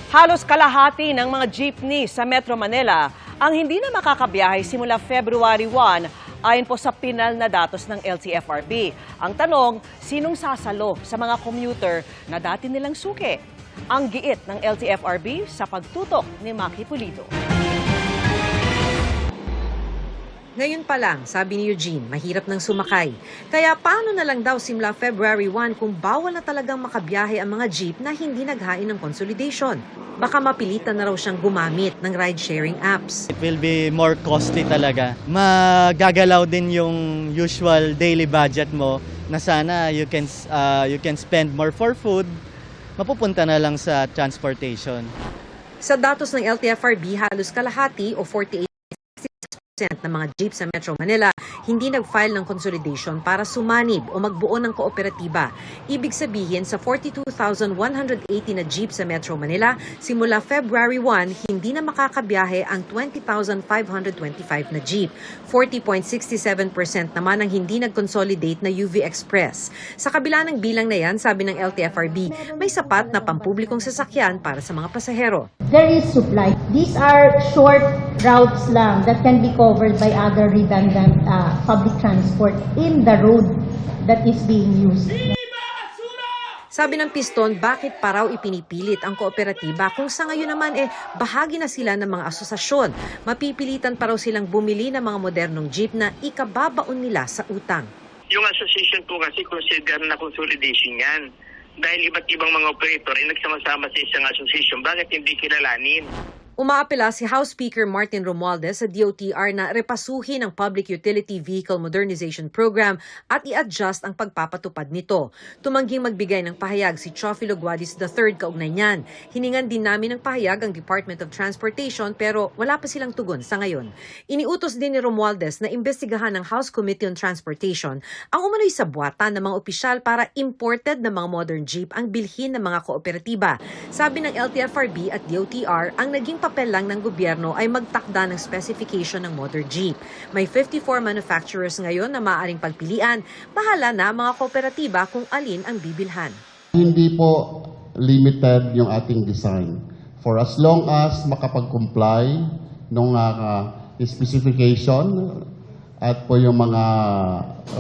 Halos kalahati ng mga jeepney sa Metro Manila ang hindi na makakabiyahe simula February 1 ayon po sa pinal na datos ng LTFRB. Ang tanong, sinong sasalo sa mga commuter na dati nilang suki? Ang giit ng LTFRB sa pagtutok ni Maki Pulido. Ngayon pa lang, sabi ni Eugene, mahirap nang sumakay. Kaya paano na lang daw simula February 1 kung bawal na talagang makabiyahe ang mga jeep na hindi naghain ng consolidation? Baka mapilitan na raw siyang gumamit ng ride-sharing apps. It will be more costly talaga. Magagalaw din yung usual daily budget mo na sana you can spend more for food. Mapupunta na lang sa transportation. Sa datos ng LTFRB, halos kalahati o 48% ng mga jeep sa Metro Manila hindi nag-file ng consolidation para sumanib o magbuo ng kooperatiba. Ibig sabihin, sa 42,180 na jeep sa Metro Manila, simula February 1, hindi na makakabiyahe ang 20,525 na jeep. 40.67% naman ang hindi nag-consolidate na UV Express. Sa kabila ng bilang na yan, sabi ng LTFRB, may sapat na pampublikong sasakyan para sa mga pasahero. There is supply. These are short routes lang that can be covered by other redundant public transport in the road that is being used. Sabi ng Piston, bakit pa raw ipinipilit ang kooperatiba kung sa ngayon naman bahagi na sila ng mga asosasyon. Mapipilitan pa raw silang bumili ng mga modernong jeep na ikababaon nila sa utang. Yung association po kasi consider na consolidation yan. Dahil iba't ibang mga operator ay nagsama-sama sa isang association, bakit hindi kilalanin? Umaapela si House Speaker Martin Romualdez sa DOTR na repasuhin ang Public Utility Vehicle Modernization Program at i-adjust ang pagpapatupad nito. Tumangging magbigay ng pahayag si Chofilo Guadis III kaugnay niyan. Hiningan din namin ng pahayag ang Department of Transportation pero wala pa silang tugon sa ngayon. Iniutos din ni Romualdez na imbestigahan ng House Committee on Transportation ang umano'y sabuatan ng mga opisyal para imported na mga modern jeep ang bilhin ng mga kooperatiba. Sabi ng LTFRB at DOTR, ang naging papel lang ng gobyerno ay magtakda ng specification ng motor jeep. May 54 manufacturers ngayon na maaaring pagpilian. Bahala na mga kooperatiba kung alin ang bibilhan. Hindi po limited yung ating design. For as long as makapag-comply ng specification at po yung mga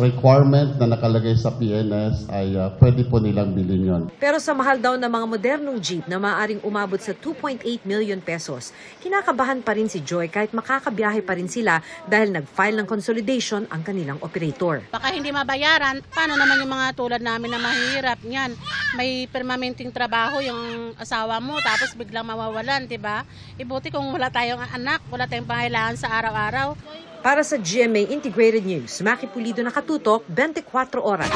requirement na nakalagay sa PNS ay pwede po nilang bilhin yun. Pero sa mahal daw ng mga modernong jeep na maaaring umabot sa 2.8 million pesos, kinakabahan pa rin si Joy kahit makakabiyahe pa rin sila dahil nag-file ng consolidation ang kanilang operator. Baka hindi mabayaran, paano naman yung mga tulad namin na mahihirap niyan? May permanenteng trabaho yung asawa mo tapos biglang mawawalan, di ba? Ibuti kung wala tayong anak, wala tayong pangailangan sa araw-araw. Para sa GMA Integrated News, Maki Pulido, nakatutok 24 oras.